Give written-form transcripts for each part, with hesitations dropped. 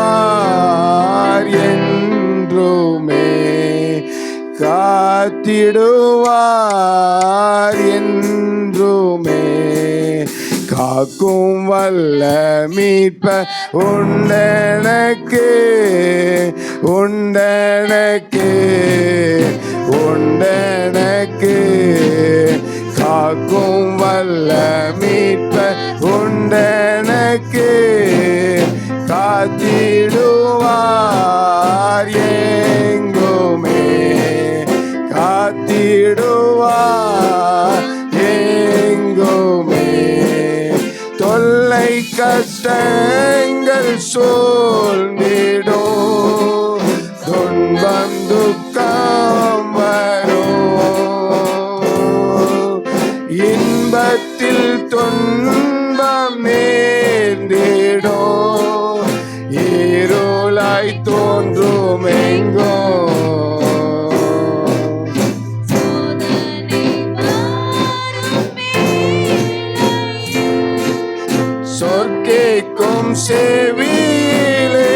காத்திடுவார் என்றுமே, காத்திடுவார் என்றுமே. காக்கும் வல்ல மீட்பர் உண்டெனக்கு, உண்டெனக்கு, உண்டெனக்கு. காக்கும் வல்ல மீட்பர் உண்டெனக்கு, காத்திடுவார் எங்குமே, காத்திடுவார் எங்குமே. தொல்லை கஷ்டங்கள் சூழ்ந்திடும், துன்பம் துக்கம் வரும், இன்பத்தில் துன்பம் நேர்ந்திடும், இருளாய் தோன்றும் எங்கோ. சொற்கேக்கும் செவியிலே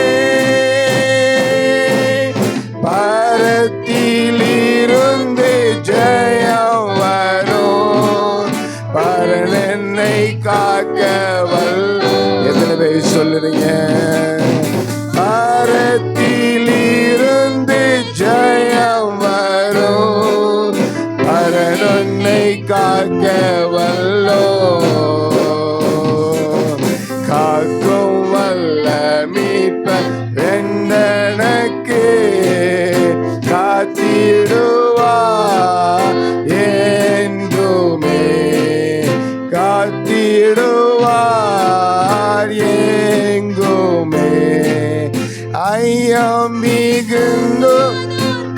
பரத்திலிருந்து ஜெயம் வரும், பரனென்னை காக்கவல். எத்தனை பேர் சொல்லுறீங்க? பரத்திலிருந்து ஜெயம் வரும், பரனென்னை காக்கவல்லோ. காக்கும் வல்ல மீட்பர் என்றெனக்கு, காத்திடுவார் என்றுமே, காத்திடுவார் எங்குமே. ஐயம் மிகுந்து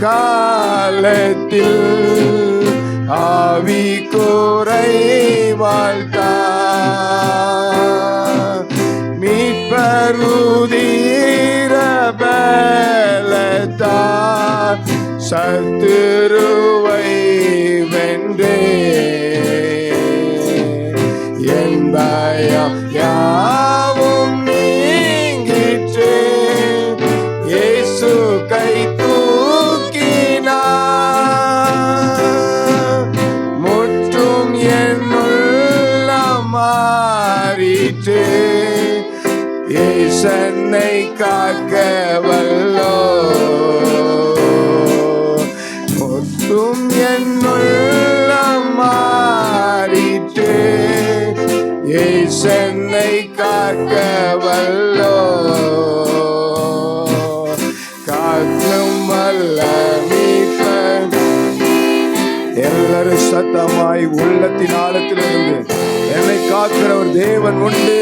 காலத்தில் ஆவி குறைவாழ்த்தார், மீட்பருதீர பலத்தார் சத்துருவை வென்றே. என் பயம் யாவும் நீங்கிற்றே, இயேசு கை தூக்கினார், முற்றும் என்னுள்ள மாறிற்றே, ஈசனை காக்க வல்லோ. முற்றும் என்னுள்ள மாறிற்றே, ஈசனை காக்க வல்லோ. காக்கும் வல்ல மீட்பர். எல்லாரும் சத்தமாய் உள்ளத்தின் ஆழத்திலிருந்து என்னை காக்கிற ஒரு தேவன் உண்டு.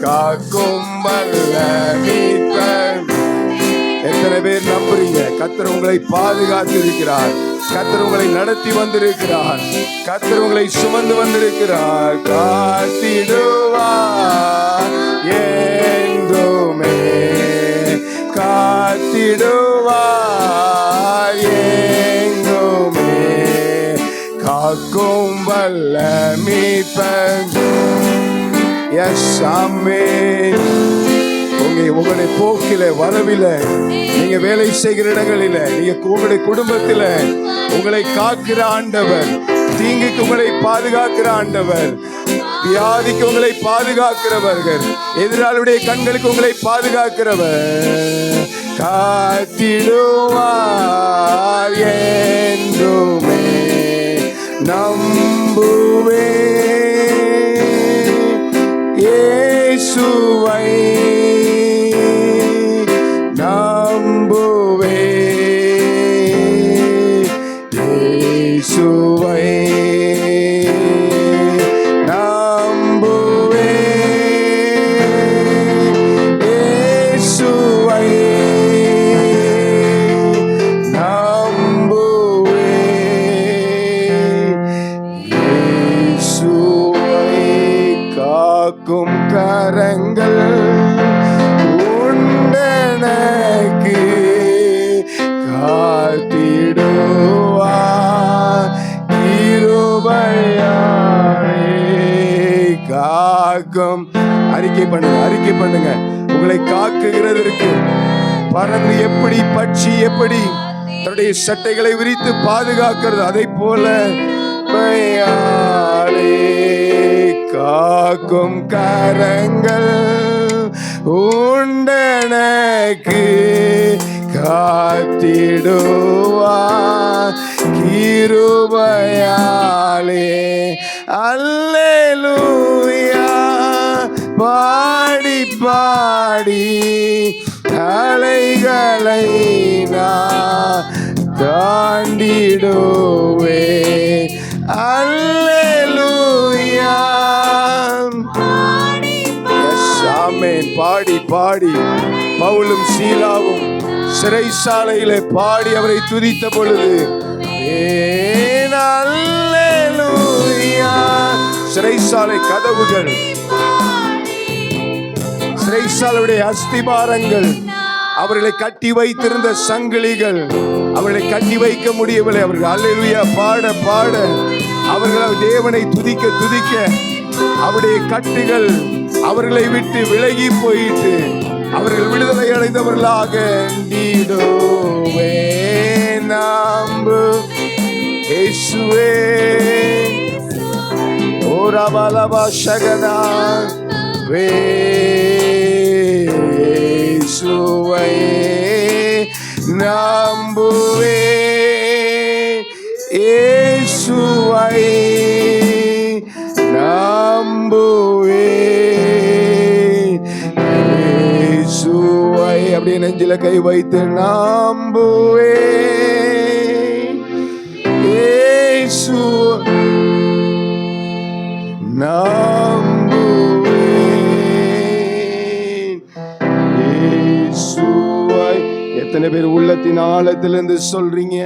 காக்கும் வல்ல மீட்பர். எத்தனை பேர் நம்புறீங்க? கர்த்தர் உங்களை பாதுகாத்து இருக்கிறார், கர்த்தர் உங்களை நடத்தி வந்திருக்கிறார், கர்த்தர் உங்களை சுமந்து வந்திருக்கிறார். காத்திடுவார் என்றுமே, காத்திடுவார் எங்குமே. காக்கும் வல்ல மீட்பர். எஸ் ஆமென். உங்களுடைய போக்கில வரவில, நீங்க வேலை செய்கிற இடங்களில, நீங்க உங்களுடைய குடும்பத்தில உங்களை காக்கிற ஆண்டவர், தீங்குக்கு உங்களை பாதுகாக்கிற ஆண்டவர், வியாதிக்கு உங்களை பாதுகாக்கிறவர்கள், எதிராளுடைய கண்களுக்கு உங்களை பாதுகாக்கிறவர். காத்திடுவார் என்றுமே, நம்புவே இயேசுவை, நம்புவே இயேசுவை, நம்புவே இயேசுவை, நம்புவே இயேசுவை. காக்கும் கரங்கள் உண்டெனக்கு, காத்திடுவார் கிருபையாலே. காக்கும் அறிக்கை பண்ணுங்க, அறிக்கை பண்ணுங்க. உங்களை காக்குகிறதற்கு பறந்து எப்படி பட்சி எப்படி தன்னுடைய சட்டைகளை விரித்து பாதுகாக்கிறது, அதை போல காக்கும் கரங்கள் உண்டனக்கு காத்திடுவார் கிருபையாலே. அல்லேலூயா பாடி பாடி அலைகளை நான் தாண்டிடுவே. அல்லேலூயா ஆமென். பாடி பாடி பவுலும் சீலாவும் சிறைச்சாலையிலே பாடி அவரை துதித்த பொழுது அல்லேலூயா சிறைச்சாலை கதவுகள், சிறைச்சாலையுடைய அஸ்திபாரங்கள், அவர்களை கட்டி வைத்திருந்த சங்கிலிகள், அவர்களை கட்டி வைக்க முடியவில்லை. அவர்கள் அல்லேலூயா பாட பாட அவர்கள் தேவனை துதிக்க துதிக்க அவருடைய கட்டுகள் அவர்களை விட்டு விலகி போயிட்டு அவர்கள் விடுதலை அடைந்தவர்களாக நம்பு இயேசுவே. ஓரபலபா ஷகனா இயேசுவை நம்புவே. இயேசுவை நம்புவே. இயேசுவை அப்படியே நெஞ்சில கை வைத்து நம்புவே. இயேசு நம்புவே. இயேசுவை. எத்தனை பேர் உள்ளத்தின் ஆழத்திலிருந்து சொல்றீங்க?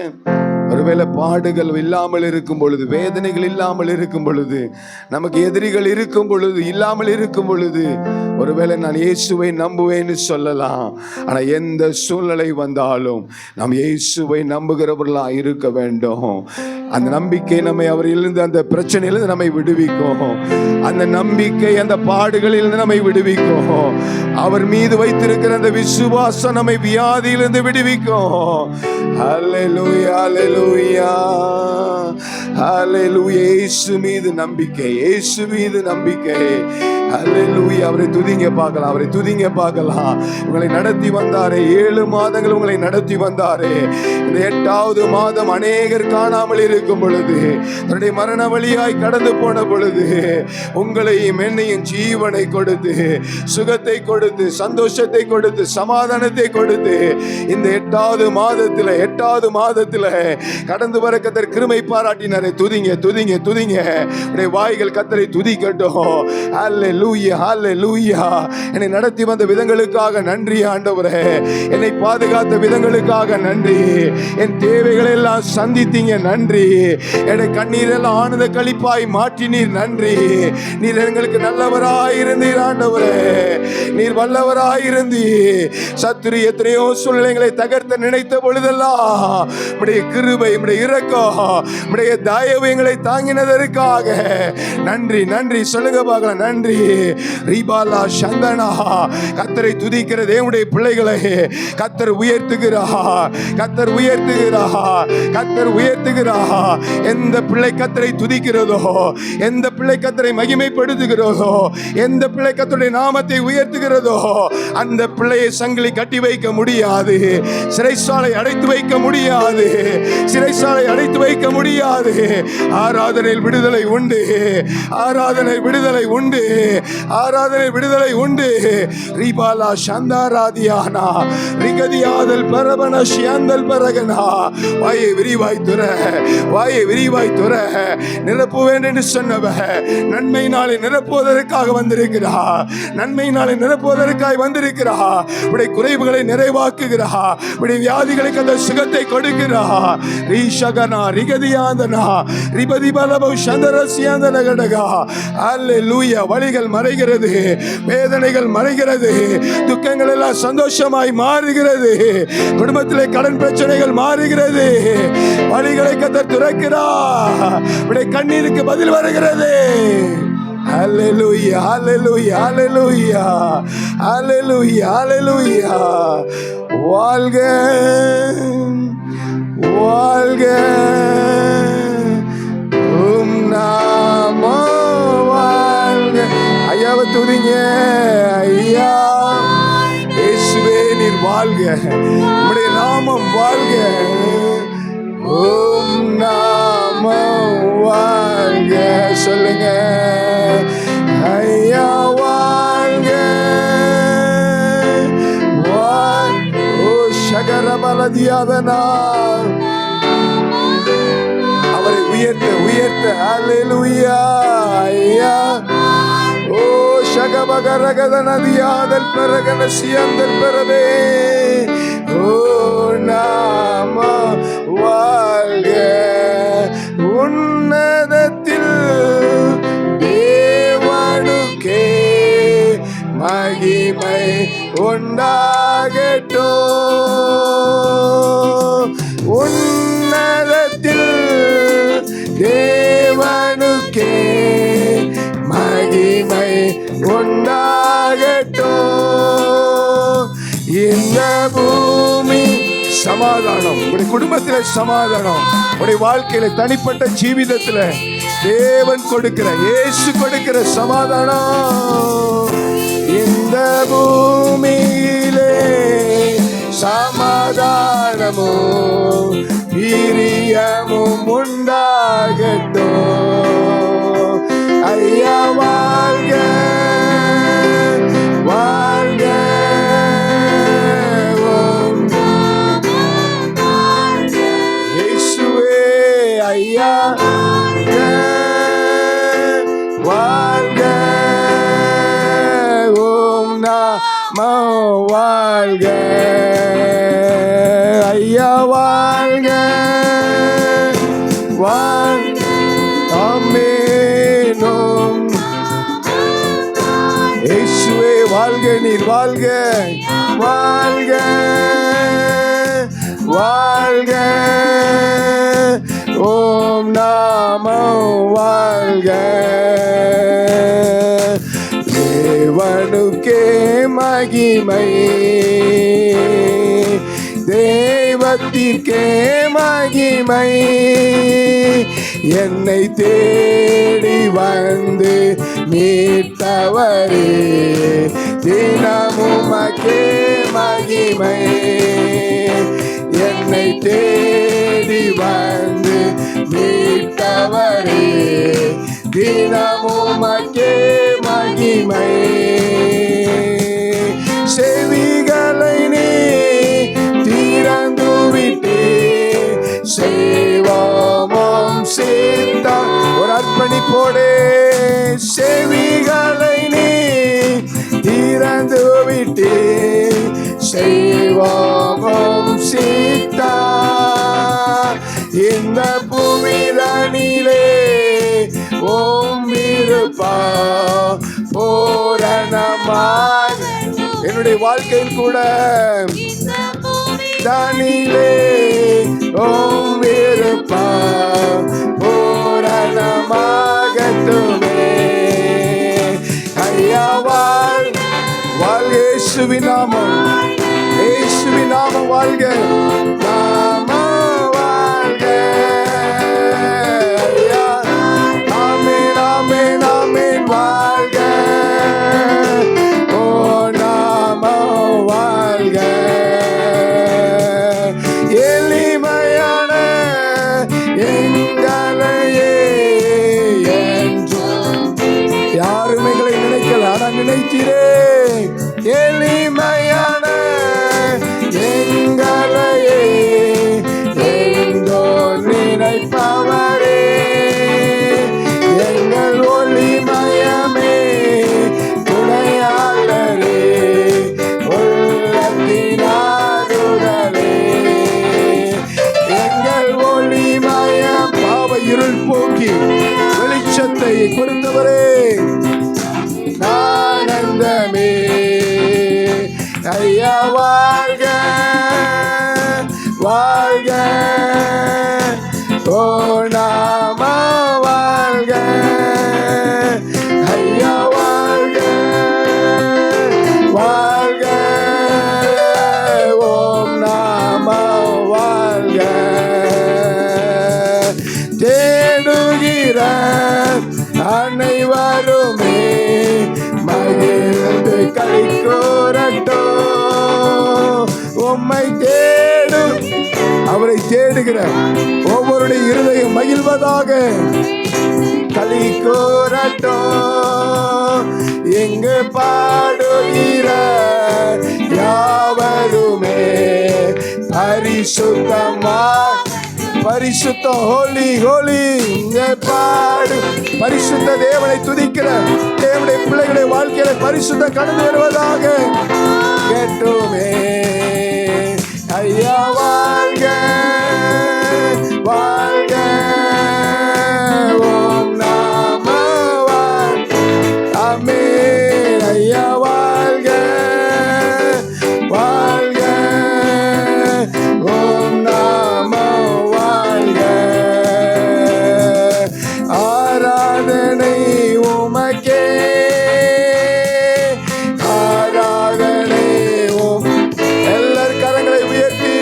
ஒருவேளை பாடுகள் இல்லாமல் இருக்கும் பொழுது, வேதனைகள் இல்லாமல் இருக்கும் பொழுது, நமக்கு எதிரிகள் இருக்கும் பொழுது, இல்லாமல் இருக்கும் பொழுது, ஒருவேளை நான் இயேசுவை நம்புவேன்னு சொல்லலாம். ஆனா எந்த சூழ்நிலை வந்தாலும் நாம் இயேசுவை நம்புகிறவர்களா இருக்க வேண்டும். அந்த நம்பிக்கை நம்மை அவரிலிருந்து, அந்த பிரச்சனையிலிருந்து நம்மை விடுவிக்கும். அந்த நம்பிக்கை அந்த பாடுகளிலிருந்து நம்மை விடுவிக்கும். அவர் மீது வைத்திருக்கிற அந்த விசுவாசம் நம்மை வியாதியிலிருந்து விடுவிக்கும். ஹல்லேலூயா ஹல்லேலூயா ஹல்லேலூயா. இயேசு மீது நம்பிக்கை, இயேசு மீது நம்பிக்கை. ஹல்லேலூயா. அவரை துதிங்க பார்க்கலாம், அவரை துதிங்க பார்க்கலாம். உங்களை நடத்தி வந்தாரே, 7 மாதங்கள் உங்களை நடத்தி வந்தாரே. இந்த 8வது மாதம் அநேகர் காணாமல் இருக்கும் பொழுது, தன்னுடைய மரண வழியாய் கடந்து போன பொழுது, உங்களையும் என்னையும் ஜீவனை கொடுத்து, சுகத்தை கொடுத்து, சந்தோஷத்தை கொடுத்து, சமாதானத்தை கொடுத்து, இந்த 8வது மாதத்தில் கடந்து வர கர்த்தர் கிருபை பாராட்டினாரே. துதிங்க துதிங்க துதிங்க. உடைய வாய்கள் கர்த்தரை துதிக்கட்டும். ஹல்லேலூயா ஹல்லேலூயா. என்னை நடத்தி வந்த விதங்களுக்காக நன்றி ஆண்டவரே. என்னை பாதுகாத்த விதங்களுக்காக நன்றி. என் தேவைகளை எல்லாம் சந்தித்தீங்க, நன்றி. என்னை கண்ணீரெல்லாம் ஆனந்த களிப்பாய் மாற்றினீர், நன்றி. நீர் எங்களுக்கு நல்லவராய் இருந்தீர் ஆண்டவரே. நீர் வல்லவராய் இருந்தீர். சத்துரு எத்தனையோ சூழ்நிலைகளை தகர்த்த நினைத்த பொழுதெல்லாம் உடைய கிருபை, உடைய இரக்கம், உடைய தயவு எங்களை தாங்கினதற்காக நன்றி நன்றி சொல்லுங்க பார்க்கலாம். நன்றி. ரிபாலா சந்தனா. கர்த்தரை துதிக்கிற தேவனுடைய பிள்ளைகளை கர்த்தர் உயர்த்துகிறார், கர்த்தர் உயர்த்துகிறார், கர்த்தர் உயர்த்துகிறார். எந்த பிள்ளை கர்த்தரை துதிக்கிறதோ, எந்த பிள்ளை கர்த்தரை மகிமைப்படுத்துகிறதோ, எந்த பிள்ளை கர்த்தருடைய நாமத்தை உயர்த்துகிறதோ, அந்த பிள்ளையை சங்கிலி கட்டி வைக்க முடியாது, சிறைச்சாலை அடைத்து வைக்க முடியாது, சிறைச்சாலை அடைத்து வைக்க முடியாது. ஆராதனையில் விடுதலை உண்டு, ஆராதனை விடுதலை உண்டு, ஆராதனை விடுதலை உண்டு. ரிபாலா சந்தாராதியானா ரிகதியாதல் பரபன ஷியாந்தல் பரகனா. வாயை விரிவாய் துற, வாயை விரிவாய் துற. நிரப்புவேன் என்று சொன்னவ நன்மையினாலே நிரப்புவதற்காக வந்திருக்கிறா, நன்மையினாலே நிரப்புவதற்காக வந்திருக்கிறா. உடைய குறைவுகளை நிறைவாக்குகிறா, உடைய வியாதிகளுக்கு அந்த சுகத்தை கொடுக்கிறா. ரீஷகனா ரிகதியாந்தனா ரிபதி பலபு சந்தரசியாந்தன கடகா. அல்லேலூயா. வலிகள் மறைகிறது, வேதனைகள் மறைகிறது, துக்கங்கள் எல்லாம் சந்தோஷமாய் மாறுகிறது, குடும்பத்திலே கடன் பிரச்சனைகள் மாறுகிறது, வலிகளை கர்த்தர் துறக்கிறார், உடைய கண்ணீருக்கு பதில் வருகிறது. Hallelujah, hallelujah, hallelujah, hallelujah, hallelujah. வாழ்க வாழ்க நாம வாழ்க. ஐயாவை துதிங்க. ஐயா இயேசுவே நீர் வாழ்க, உம்முடைய நாமம் வாழ்க. ஓம் நாமம் வாழ்க. சொல்லுங்க. ஐயா வாழ்க. ஓ சகரமலதியாதனா அவரை உயர்த்த உயர்த்த. ஹல்லேலூயா. ஐயா ஓ சகபகரகத நதியாதல் பெறகன சியந்தல் பெறவே. ஓ நாம வாழ்க. உன்னதத்தில் தேவனுக்கே மகிமை உண்டாகட்டும். உன்னதத்தில் தேவனுக்கே மகிமை உண்டாகட்டும். இந்த பூமி சமாதானம், உடைய குடும்பத்தில சமாதானம், உடைய வாழ்க்கையில தனிப்பட்ட ஜீவிதத்துல தேவன் கொடுக்கிற, இயேசு கொடுக்கிற சமாதானம் இந்த பூமியிலே சமாதானமும் பிரியமும் உண்டாகட்டும். ஐயா வாழ்க வாழ்க. இயேசுவே ஐயா வாழ்க. ஓம் நாம வாழ்க. ஐயா வாழ்க வாழ்க. ஆமென். இயேசுவே வாழ்க, நீர் வாழ்க வாழ்க வாழ்க. ஓம் நாம வாழ்க. தேவனுக்கே மகிமை, தெய்வத்திற்கே மகிமை. என்னை தேடி வந்து மீட்டவரே தினமும் மக்கே மகிமை. என்னை தேடி வந்து மீட்டவரே தினமும் மக்கே மகிமை. செவிகளை நீ திறந்து விட்டு செய்வோம் சீதா. ஒரு அர்ப்பணிப்போடு செவிகளை நீ திறந்து விட்டு செய்வோம் சீதா. இந்த பூமியிலே ஓம் விருப்பா பூரணமாக என்னுடைய வாழ்க்கையில் கூட தானிலே ஓம் விருப்பா பூரணமாகட்டுமே. ஐயா வாழ்க வாழ்க. இயேசுவின் நாமம், இயேசுவின் நாமம் வாழ்க. நாம வாழ்க. ஐயா ஆமென் ஆமென் ஆமென் வாழ்க. ஓ நாம வாழ்க. எளிமையான எங்களையே என்றும் யாரும் எங்களை நினைக்கல, ஆனால் நினைக்கிறே. எளிமையான எங்களையே கூறட்டும். உம்மை தேடும் அவரை தேடுகிற ஒவ்வொருடைய இருதயம் மகிழ்வதாக. களி கூறட்டும். எங்கு பாடுகிற யாவருமே பரிசுத்தமாய் பரிசுத்த ஹோலி ஹோலி பாடு. பரிசுத்த தேவனை துதிக்கிற தேவனுடைய பிள்ளைகளை வாழ்க்கையில பரிசுத்த கடந்து வருவதாக. கேட்டுமே ஐயா வாழ்க வாழ்க. ஓம் நாம வாழ்க. ஆமென். ஐயா வாழ்க வாழ்க. ஓம் நாம வாழ்க. ஆராதனை உமக்கே ஆராதனை எல்லார் கரங்களை உயர்த்தி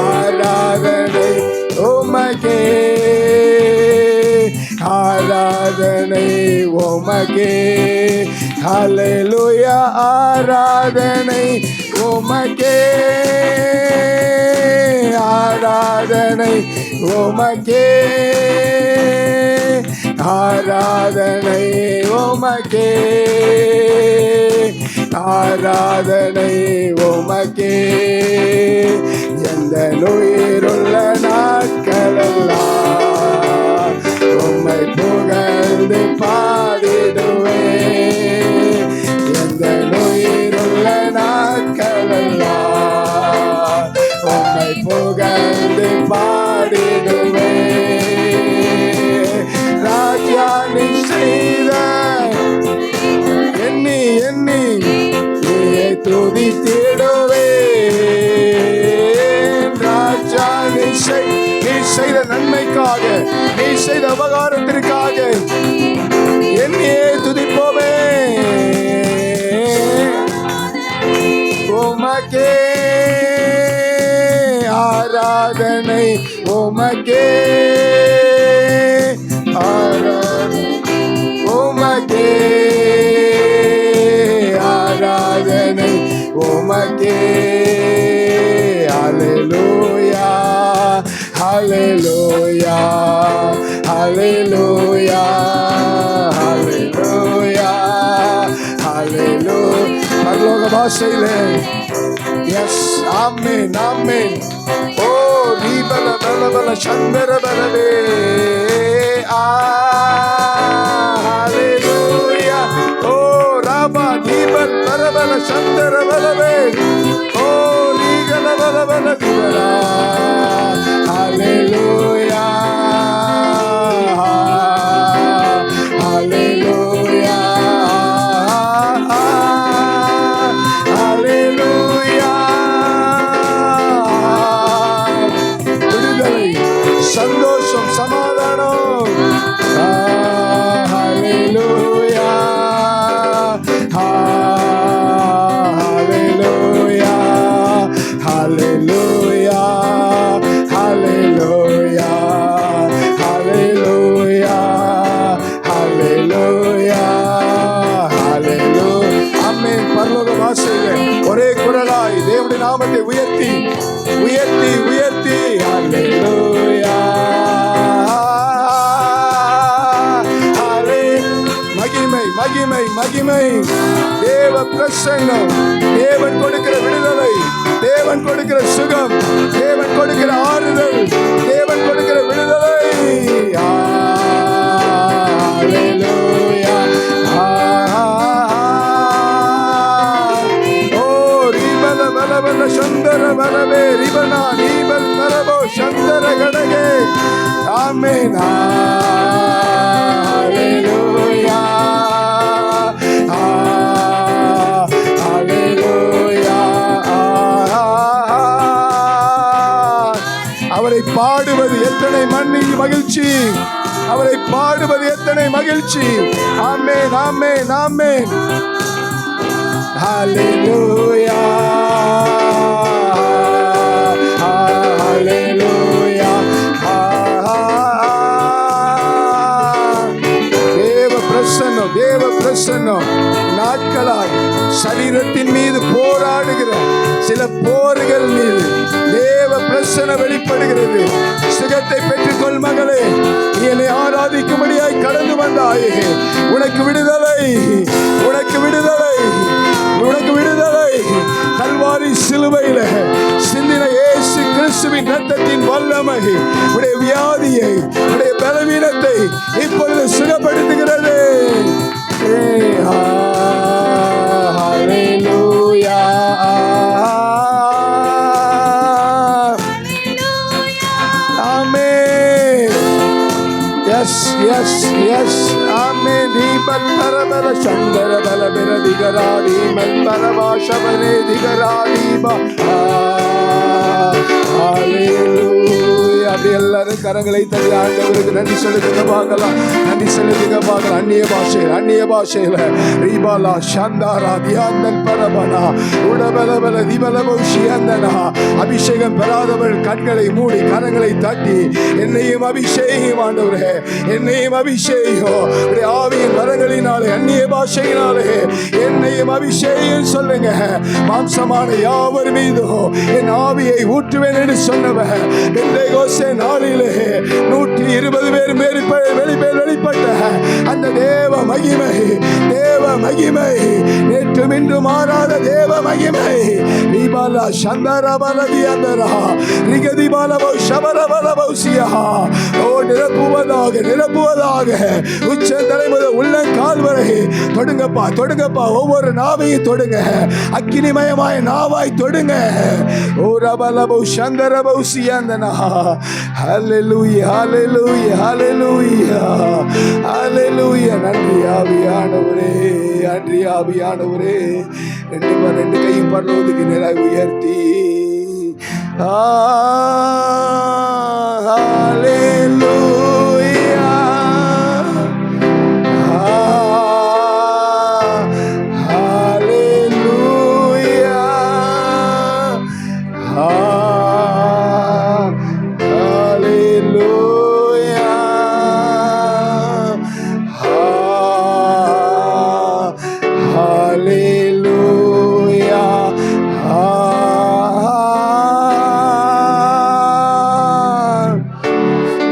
ஆராதனை உமக்கே ஆராதனை உமக்கே. ஹல்லேலூயா. ஆராதனை உமக்கே ஆராதனை உமக்கே ஆராதனை உமக்கே ஆராதனை உமக்கே. எந்த உயிருள்ள நாட்களெல்லாம் உம்மை புகழ்ந்து பாடிடுவேன். எந்த உயிருள்ள நாட்களெல்லாம் உம்மை புகழ்ந்து பாடிடுவேன். ராஜா நீ செய்த எண்ணி எண்ணி நீயை துதித்திடுவேன். ராஜா நீ செய்த நன்மைக்காக நீ செய்த உபகாரத்திற்காக என்னையே துதிப்போமே. உமக்கே ஆராதனை உமக்கே ஆராதனை உமக்கே ஆராதனை உமக்கே. ஹல்லேலூயா ஹல்லேலூயா ஹல்லேலூயா ஹல்லேலூயா ஹல்லேலூயா. பரலோக பாஷையிலே எஸ் ஆமென் ஆமென். ஓ நீபல பல பல சந்தர பலவே ஹல்லேலூயா. ஓ ராபா நீபல் பரபல சந்தர பலவே ஓ நீகல பல பல திவரா. ஹல்லேலூயா ஹல்லேலூயா ஹல்லேலூயா. விடுதலை சந்தோஷம் சமாதானம். ஹல்லேலூயா ஹல்லேலூயா ஹல்லேலூயா ஹல்லேலூயா ஹல்லேலூயா ஹல்லேலூயா ஹல்லேலூயா. ஆமென். பரலோக வாசலிலே ஒரே குரலாய் தேவனுடைய நாமத்தை உயர்த்தி உயர்த்தி உயர்த்தி ஹல்லேலூயா. மகிமை மகிமை மகிமை. தேவ பிரசன்னம். தேவன் கொடுக்கிற விடுதலை. தேவன் கொடுக்கிற சுகம். தேவன் கொடுக்கிற ஆறுதல். தேவன் கொடுக்கிற விடுதலை. ஹல்லேலூயா. ஓ ரிபல பல பல சந்தர பலவே ரிபனா நீபல் பலபோ சந்தர கடகே. ஆமென். ஹல்லேலூயா ஹல்லேலூயா. அவரை பாடுவது எத்தனை மண்ணில் மகிழ்ச்சி. அவரை பாடுவது எத்தனை மகிழ்ச்சி. ஆமென் ஆமென் ஆமென். ஹல்லேலூயா ஹல்லேலூயா. தேவ பிரசன்னம் தேவ பிரசன்னம். நாட்களாய் சரீரத்தின் என் மீது போராடுகிற சில போர்கள் மீது தேவ பிரசன்னம் வெளிப்படுகிறது. சுகத்தை பெற்றுக்கொள் மகளே, நீ என்னை ஆராதிக்கும்படியாய் கடந்து வந்தாயே. உனக்கு விடுதலை, உனக்கு விடுதலை, உனக்கு விடுதலை. கல்வாரி சிலுவையில சிந்தின இயேசு கிறிஸ்துவின் இரத்தத்தின் வல்லமை உடைய வியாதியை, உடைய பலவீனத்தை இப்பொழுது சுகப்படுத்துகிறது. Hallelujah, amen. Yes yes yes amen. தீபல் பரபர சங்கர பலபர திகராதி மல்பரவாஷவரே திகராதிபா. ஹல்லேலூயா. அப்படி எல்லாரும் கரங்களை தள்ளி ஆண்டவருக்கு நன்றி செலுத்துங்க பார்க்கலாம், நன்றி செலுத்துங்க பார்க்கலாம். அந்நிய பாஷையில், அந்நிய பாஷையில ரீபாலா சந்தாரா தியாந்தன் பரபனா உடபலபல திபலபௌஷியந்தனா. அபிஷேகம் பெறாதவள் கண்களை மூடி கரங்களை தட்டி என்னையும் அபிஷேகம் ஆண்டவரே, என்னையும் அபிஷேகம் ஆவியின் வரங்களினாலே, அந்நிய பாஷையினாலே என்னையும் அபிஷேகம் சொல்லுங்க. மாம்சமான யாவர் மீதும் என் ஆவியை ஊற்றுவேன் என்று சொன்னவர் பெந்தேகோஸ்தே நாளிலே 120 பேர் வெளிப்பட்ட அந்த தேவ மகிமை, தேவ மகிமை, நேற்று இன்று மாறாத தேவ மகிமை ரீபாலா சந்தரபலதி அந்தரா ரிகதிபாலபௌ ஷபரபலபௌசியா. ஓ நிரப்புவதாக, நிரப்புவதாக. உச்ச தலைமுறை உள்ள கால் வரை தொடுங்கப்பா, தொடுங்கப்பா. ஒவ்வொரு நாவையும் தொடுங்க, அக்கினிமயமாய நாவாய் தொடுங்க. ஓ ரபலபௌ சந்தரபௌசியந்தனா. ஹல்லேலூயா, ஹல்லேலூயா, ஹல்லேலூயா, ஹல்லேலூயா. நன்றி ஆவியானவரே, நன்றி ஆவியானவரே. ரெண்டு கையும் பரலோகத்துக்கு நேராக உயர்த்தி ஹல்லேலூயா, ஹல்லேலூயா, ஹல்லேலூயா, ஹல்லேலூயா.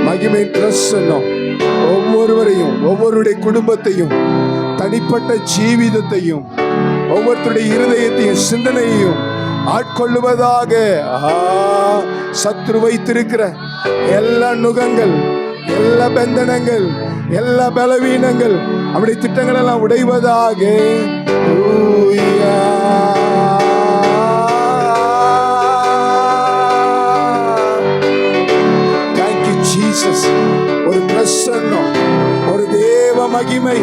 மகிமை பிரசன்னம் ஒவ்வொருவரையும், ஒவ்வொருடைய குடும்பத்தையும், தனிப்பட்ட ஜீவிதத்தையும், ஒவ்வொருத்தருடைய இருதயத்தையும் சிந்தனையையும் ஆட்கொள்ளுவதாக. சத்ரு வைத்திருக்கிற எல்லா நுகங்கள், எல்லா பந்தனங்கள், எல்லா பலவீனங்கள், அவருடைய திட்டங்கள் எல்லாம் உடைவதாக. Thank you Jesus. ஒரு பிரசன்னம், ஒரு தேவ மகிமை